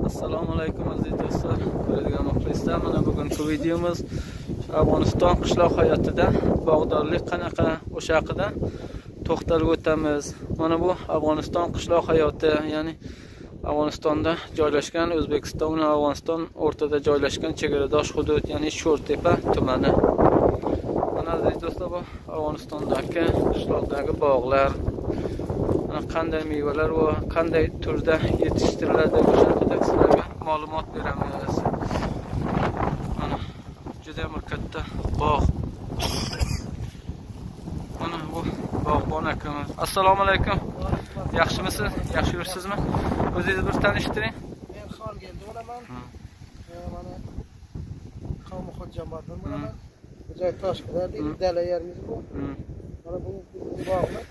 Assalomu alaykum aziz do'stlar, ko'radigan muxlislar. Mana bugungi videomiz Afg'oniston qishloq hayotida bog'dorlik qanaqa o'sha haqida to'xtalib o'tamiz. Mana bu Afg'oniston qishloq hayoti, ya'ni Afg'onistonda joylashgan, O'zbekiston bilan Afg'oniston o'rtada joylashgan chegaradosh hudud, ya'ni Sho'rtepa tumani. Mana aziz do'stlar, bu Afg'onistondagi qishloqdagi bog'lar, qanday mevalar va qanday turda yetishtiriladi o'sha haqida sizlarga ma'lumot beramiz. Mana juda ham katta bog'. Mana bu bog'bon akamiz. Assalomu alaykum. Yaxshimisiz? Yaxshi yursizmi? O'zingizni bir tanishtiring. Men Xolgeldi bo'laman. Mana qavmi Xo'jamadin bo'laman. Joy Toshkentda dala yerimiz bu. Mana bu bog'imiz.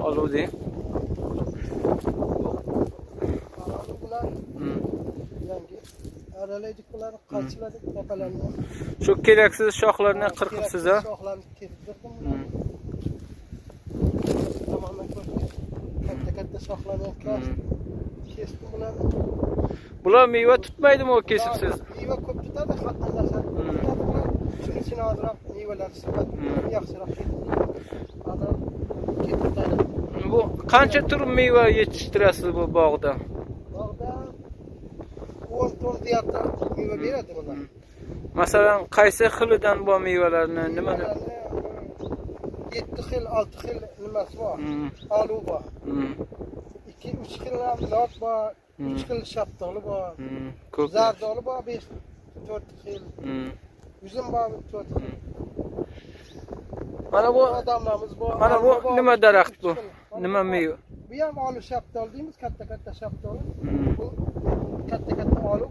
Oluvdi. Aralaydik bularni qanchadik taqalarni. Shu keraksiz shoxlarni qirqibsiz a? Shoxlarni kestirdim. Tamamen katta shoxlarni kesdim bularni. Bular meva tutmaydimi o kesibsiz? Meva ko'p tutadi, hatto narsa. Shuning uchun hozirroq mevalar sifat yaxshiroq ketadi. Bu qancha tur meva yetishtirasiz bu bog'da? Bog'da 10 ton ziyatda meva beradi bular. Masalan, qaysi xilidan bu mevalarni nimani? 7 xil, 6 xil nimasi bor. Oluv bor. 2-3 xil lot bor, 3 xil shaftoli bor. Zardoli bor, 5-4 xil. Üzüm bor, 4 xil. Mana bu odamlarimiz bor. Mana bu nima daraxt bu? Nima meva? Bu ham oluv shaftoli deymiz, katta shaftoli. Bu katta oluv.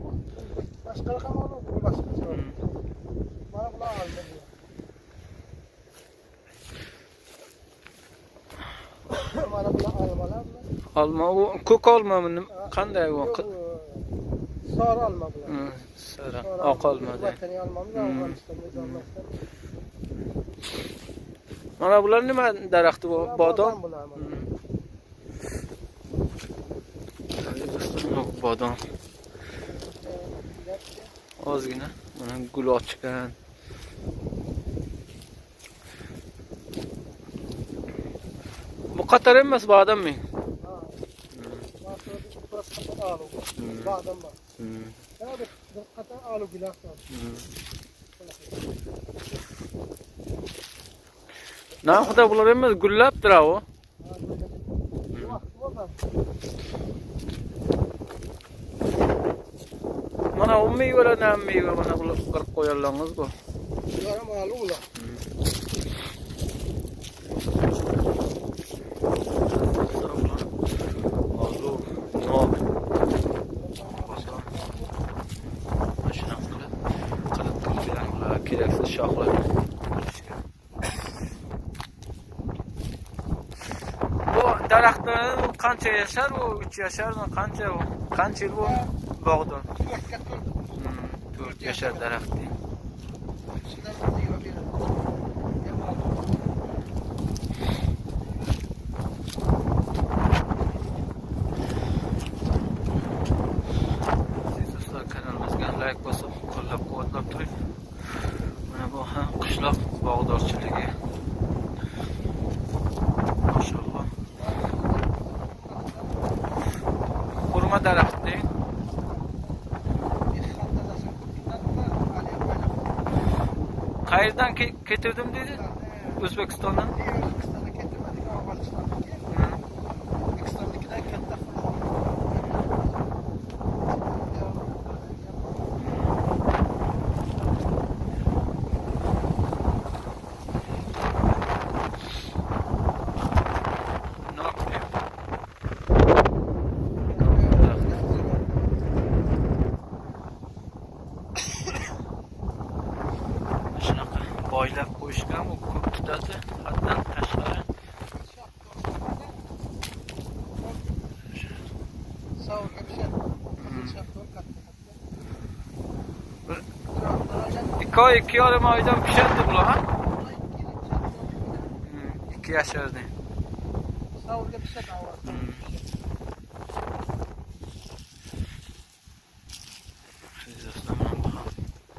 Boshqa ham oluv, bu boshqa. Mana bular olma. Mana bular olmalar. Olma bu ko'k olmami? Qanday bu? Sara olma bular. Sara, oq olma. Vataniy olmamiz, Afg'onistonda joylashgan. Mana bular nima daraxti bu? Bodom. Bodom. Ozgina mana gul ochgan. Bu qator emas bodammi? Badam bor. Bir qator oluv gilas bor. Narxida bular emas, gullabdir u. Mana u mevalar ham meva, mana bular qirib qo'yganlaringiz bu. Bular ham oluv ular. Keraksiz shoxlar. Bu daraxtlar qancha yashar u? 3 yasharmi? Qancha u? Qancha yil bu bog'da? 4 yashar daraxt. Sizlar kanalimizga like bosib, qo'llab-quvvatlab turing. Mana bu ham qishloq bog'dorchiligi. Maşallah. Xurmo daraxti. Qayerdan ketirdim dedi? O'zbekistondan. O'zbekistonga ketirmadik, Afg'onistonga. O'zbekistonnikidan katta. Boylab qo'yishgan, u ko'p tutadi, haddan tashqari. Sovuqga pishadi. Ikki oy, 2,5 oydan pishadi bular, ha? 2 yashardi. Savurga pishadi avval.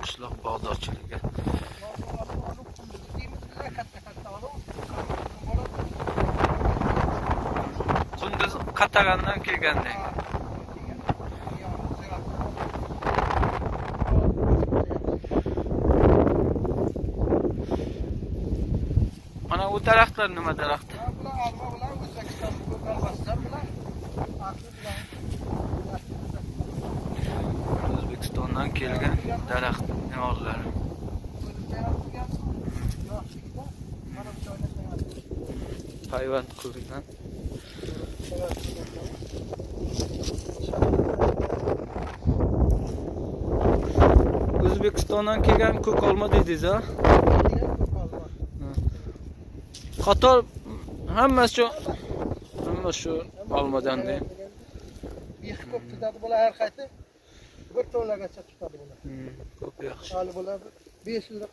Qishloq bog'dorchiligi. Qunduz Qatag'andan kelgandek. Mana bu daraxtlar nima daraxt? Bular arma bilan O'zbekiston ko'kalmasdan bilan O'zbekistondan kelgan daraxt mevorlari. Hayvon ko'rgan. O'zbekistondan kelgan ko'k olma dedingiz, ha? Qator hamma shu olmadan de. Yaxshi ko'p tutadi bular har qaysi 1 tonlagacha tutadi bular. Ko'p yaxshi. Hali bular 5 yillik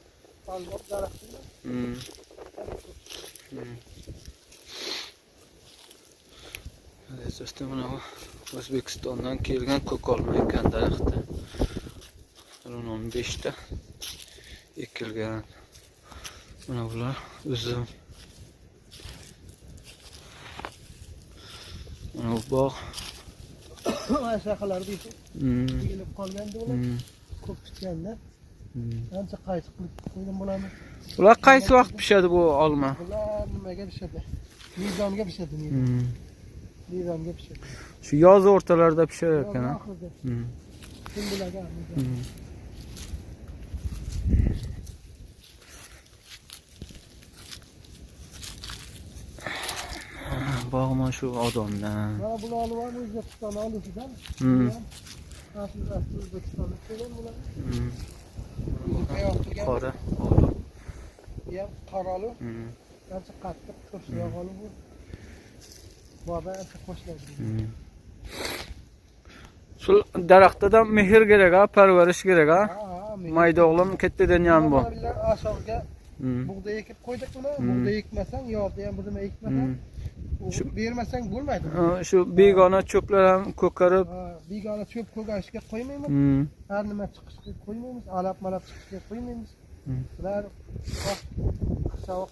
olma daraxtlar. Do'stlar, mana bu O'zbekistondan kelgan ko'k olma ekan daraxti. 15 ta ekilgan. Mana bular uzum. Mana bu bog'. Mana shaqalar deydi. Yigilib qolganda ular ko'p tutganda. Ancha qaysi qilib qo'ydim bularni. Ular qaysi vaqt pishadi bu olma? Bular nimaga pishadi? Mizonga pishadi. Mizonga pishadi. Shu yoz o'rtalarida pishar ekan, ha? Kim biladi? Bog'ma shu odamdan. Mana bular olib O'zbekiston olisidan. Aslida O'zbekistonda kelgan bular. Qora olib. Ham qaroli. Ancha qattiq tursiyoq olib bu. Baba ancha qo'shiladi. Shu daraxtdan mehr kerak, ha, parvarish kerak, ha? Mayda o'g'lim kattadan ham bu. Asoqga bug'doy ekib qo'ydik buni. Bug'doy ekmasang, yo'qda ham bir nima ekmasang, shu bermasang bo'lmaydi. Shu begona cho'plar ham ko'karib, begona cho'p ko'karishga qo'ymaymiz. Har nima chiqishga qo'ymaymiz, alab-malab chiqishga qo'ymaymiz. Ular hisob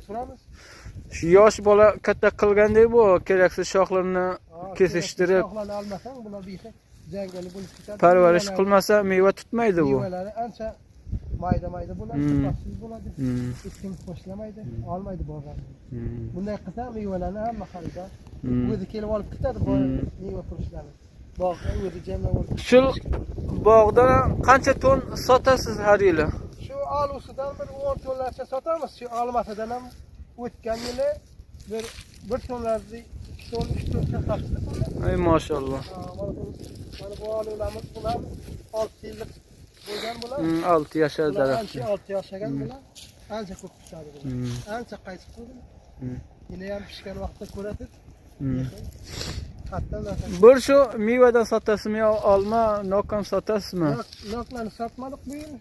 turamiz. Shu yosh bola katta qilgandek bu, keraksiz shoxlarni kesishtirib, shoxlarni olmasang, bular behi jangali bo'lib ketadi. Parvarish qilmasa meva tutmaydi bu. Mevalari ancha mayda bo'ladi, sifatsiz bo'ladi. Hech kim qo'shlamaydi, olmaydi bozorda. Bunday qilsa mevalarni hamma xaridor o'zi kelib olib ketadi, bu meva furushlarni. Bog'da o'zi jamlab olib. Shu bog'dan qancha ton sotasiz har yili? Shu alusidan bir 10 tonlarcha sotamiz. Shu olmasidan ham o'tgan yili bir tonlarni 2 ton 3 ton sotdik. Ay maşallah. Mana bu alularimiz bular 6 yillik bo'lgan bular. 6 yashar daraxt. 6 yashagan bular. Ancha ko'p pishadi bular. Ancha qaysi qo'ydim. Yine ham pishgan vaqtda ko'rasiz. Bir shu mevadan sotasizmi yo olma, nok ham sotasizmi? Noklarni sotmadik bu yil.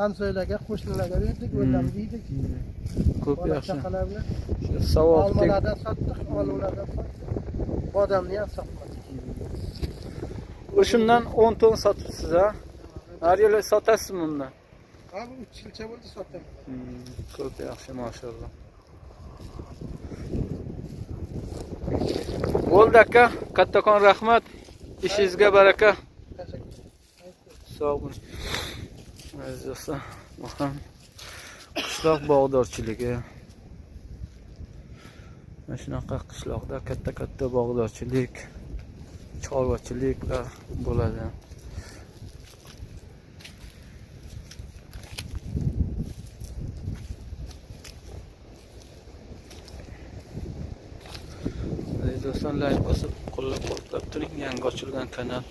Ansoylarga, qo'shnilarga berdik, o'zlamiz yedik. Ko'p yaxshi. Shu Savob olmalardan sotdik, oluvlardan sotdik. Bodamni ham sotmadik. O'shundan 10 ton sotibsiz, ha? Har yili sotasizmi undan? Ha, bu 3 yilcha bo'ldi sotaman. Ko'p yaxshi, maşallah. Bo'ldi aka, kattakon rahmat. Ishingizga baraka. Sog' bo'ling. Aziz do'stlar, muhim qishloq bog'dorchiligi. Mana shunaqa qishloqda katta bog'dorchilik, chorvachiliklar bo'ladi. Aziz do'stlar, like bosib, qo'llab-quvvatlab turing. Yangi ochilgan kanal